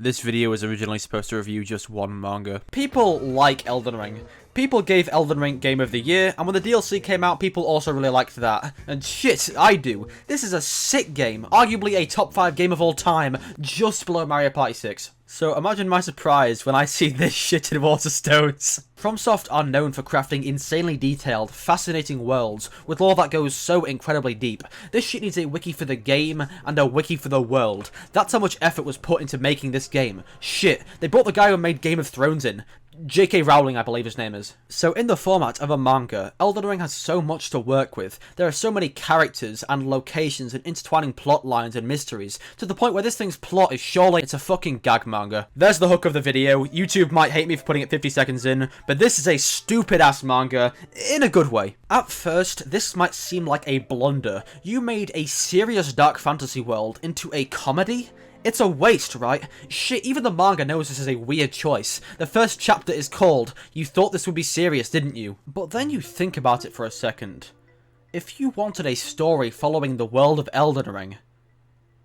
This video was originally supposed to review just one manga. People like Elden Ring. People gave Elden Ring Game of the Year, and when the DLC came out, people also really liked that. And shit, I do. This is a sick game, arguably a top 5 game of all time, just below Mario Party 6. So imagine my surprise when I see this shit in Waterstones. FromSoft are known for crafting insanely detailed, fascinating worlds, with lore that goes so incredibly deep. This shit needs a wiki for the game, and a wiki for the world. That's how much effort was put into making this game. Shit, they brought the guy who made Game of Thrones in. J.K. Rowling, I believe his name is. So in the format of a manga, Elden Ring has so much to work with. There are so many characters and locations and intertwining plot lines and mysteries, to the point where this thing's plot is surely it's a fucking gag manga. There's the hook of the video. YouTube might hate me for putting it 50 seconds in, but this is a stupid-ass manga, in a good way. At first, this might seem like a blunder. You made a serious dark fantasy world into a comedy? It's a waste, right? Shit, even the manga knows this is a weird choice. The first chapter is called, "You thought this would be serious, didn't you?" But then you think about it for a second. If you wanted a story following the world of Elden Ring,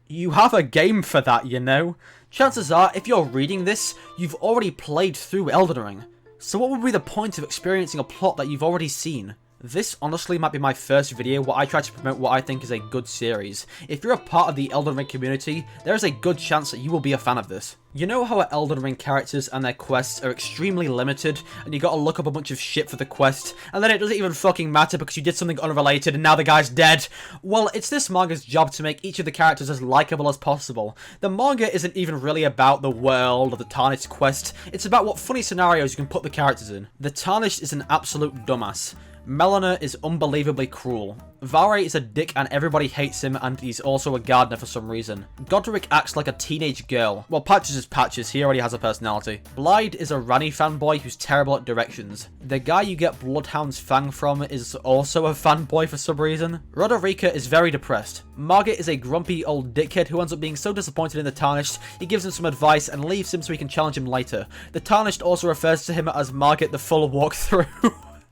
you have a game for that, you know? Chances are, if you're reading this, you've already played through Elden Ring. So what would be the point of experiencing a plot that you've already seen? This honestly might be my first video where I try to promote what I think is a good series. If you're a part of the Elden Ring community, there is a good chance that you will be a fan of this. You know how Elden Ring characters and their quests are extremely limited, and you gotta look up a bunch of shit for the quest, and then it doesn't even fucking matter because you did something unrelated and now the guy's dead? Well, it's this manga's job to make each of the characters as likable as possible. The manga isn't even really about the world or the Tarnished quest, it's about what funny scenarios you can put the characters in. The Tarnished is an absolute dumbass. Melina is unbelievably cruel. Vare is a dick and everybody hates him, and he's also a gardener for some reason. Godric acts like a teenage girl. Well, Patches is Patches, he already has a personality. Blyde is a Ranni fanboy who's terrible at directions. The guy you get Bloodhound's Fang from is also a fanboy for some reason. Roderica is very depressed. Margit is a grumpy old dickhead who ends up being so disappointed in the Tarnished, he gives him some advice and leaves him so he can challenge him later. The Tarnished also refers to him as Margit the full walkthrough.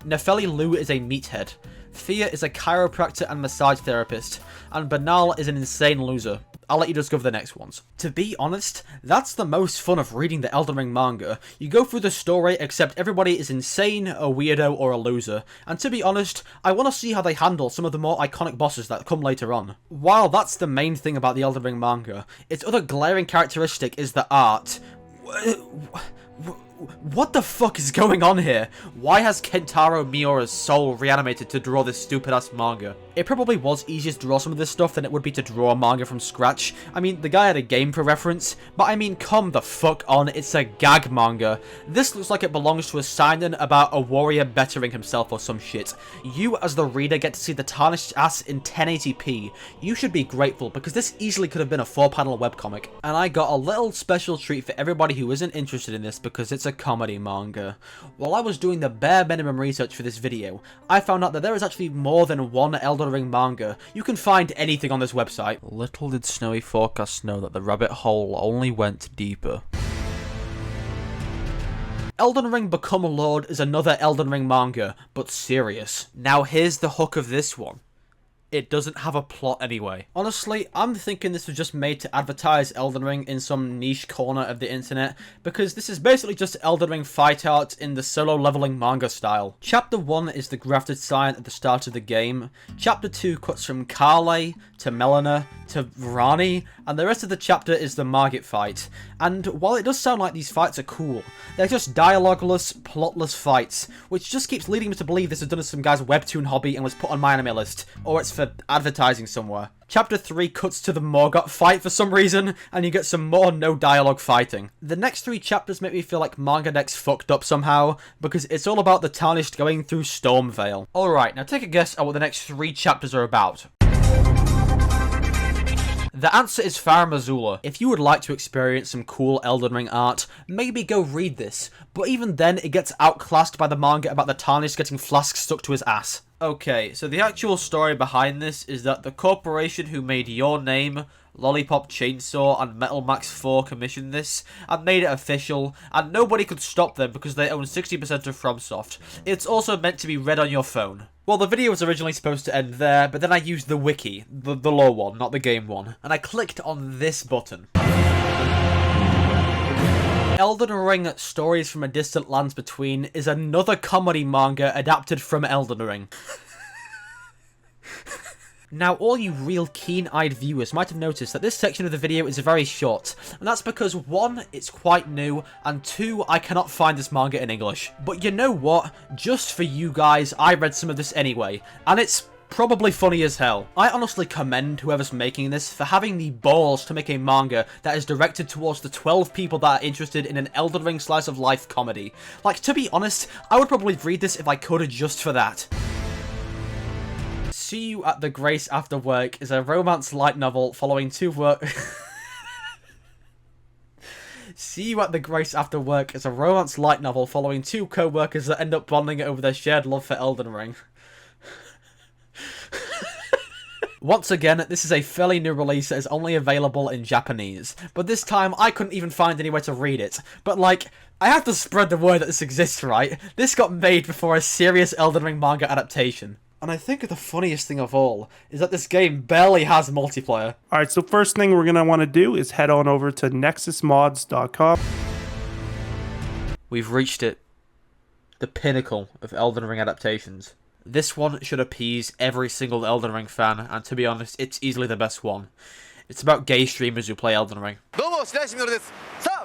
Nefeli Lu is a meathead. Thea is a chiropractor and massage therapist. And Banal is an insane loser. I'll let you discover the next ones. To be honest, that's the most fun of reading the Elden Ring manga. You go through the story, except everybody is insane, a weirdo, or a loser. And to be honest, I want to see how they handle some of the more iconic bosses that come later on. While that's the main thing about the Elden Ring manga, its other glaring characteristic is the art. What the fuck is going on here? Why has Kentaro Miura's soul reanimated to draw this stupid-ass manga? It probably was easier to draw some of this stuff than it would be to draw a manga from scratch. I mean, the guy had a game for reference, but I mean, come the fuck on, it's a gag manga. This looks like it belongs to a sign-in about a warrior bettering himself or some shit. You, as the reader, get to see the Tarnished ass in 1080p. You should be grateful, because this easily could have been a 4-panel webcomic. And I got a little special treat for everybody who isn't interested in this, because it's a comedy manga. While I was doing the bare minimum research for this video, I found out that there is actually more than one Elden Ring manga. You can find anything on this website. Little did Snowy Forecast know that the rabbit hole only went deeper. Elden Ring Become Lord is another Elden Ring manga, but serious. Now here's the hook of this one. It doesn't have a plot anyway. Honestly, I'm thinking this was just made to advertise Elden Ring in some niche corner of the internet, because this is basically just Elden Ring fight art in the solo leveling manga style. Chapter 1 is the grafted sign at the start of the game. Chapter 2 cuts from Carle to Melina to Ranni, and the rest of the chapter is the Margit fight. And while it does sound like these fights are cool, they're just dialogueless, plotless fights, which just keeps leading me to believe this was done as some guy's webtoon hobby and was put on my anime list, or it's for advertising somewhere. Chapter 3 cuts to the Morgott fight for some reason, and you get some more no-dialogue fighting. The next 3 chapters make me feel like Manga Deck's fucked up somehow, because it's all about the Tarnished going through Stormvale. Alright, now take a guess at what the next 3 chapters are about. The answer is Farum Azula. If you would like to experience some cool Elden Ring art, maybe go read this, but even then it gets outclassed by the manga about the Tarnished getting flasks stuck to his ass. Okay, so the actual story behind this is that the corporation who made Your Name, Lollipop Chainsaw, and Metal Max 4 commissioned this, and made it official, and nobody could stop them because they own 60% of FromSoft. It's also meant to be read on your phone. Well, the video was originally supposed to end there, but then I used the wiki, the lore one, not the game one, and I clicked on this button. Elden Ring Stories from a Distant Lands Between is another comedy manga adapted from Elden Ring. Now, all you real keen-eyed viewers might have noticed that this section of the video is very short, and that's because 1, it's quite new, and 2, I cannot find this manga in English. But you know what? Just for you guys, I read some of this anyway, and it's probably funny as hell. I honestly commend whoever's making this for having the balls to make a manga that is directed towards the 12 people that are interested in an Elden Ring slice of life comedy. Like, to be honest, I would probably read this if I could just for that. See You at the Grace After Work is a romance light novel following two See You at the Grace After Work is a romance light novel following two co-workers that end up bonding over their shared love for Elden Ring. Once again, this is a fairly new release that is only available in Japanese, but this time I couldn't even find anywhere to read it. But like, I have to spread the word that this exists, right? This got made before a serious Elden Ring manga adaptation. And I think the funniest thing of all is that this game barely has multiplayer. Alright, so first thing we're going to want to do is head on over to nexusmods.com. We've reached it. The pinnacle of Elden Ring adaptations. This one should appease every single Elden Ring fan, and to be honest, it's easily the best one. It's about gay streamers who play Elden Ring.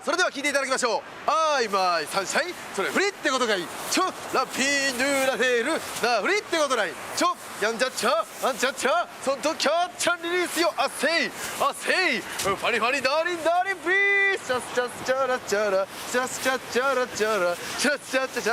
それでは聞いていただきましょう。あいまいサンシャイン、それフリってことがいい。ちょラピーヌーラテール、なフリってことない。ちょやんちゃっちゃ、あんちゃっちゃ、そんとキャッチャンリリースよ。あせい、あせい、ファニファニダーリンダーリンピース、チャスチャスチャラチャラ、チャスチャチャラチャラ、チャスチャチャチャ。